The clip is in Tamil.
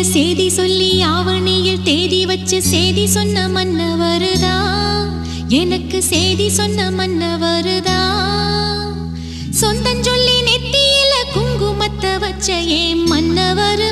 சேதி சொல்லி ஆவணியில் தேதி வச்சு சேதி சொன்ன மன்னவருதா, எனக்கு சேதி சொன்ன மன்னவருதா. சொந்தம் சொல்லி நெத்தியில குங்குமத்தை வச்ச ஏன் மன்னவரு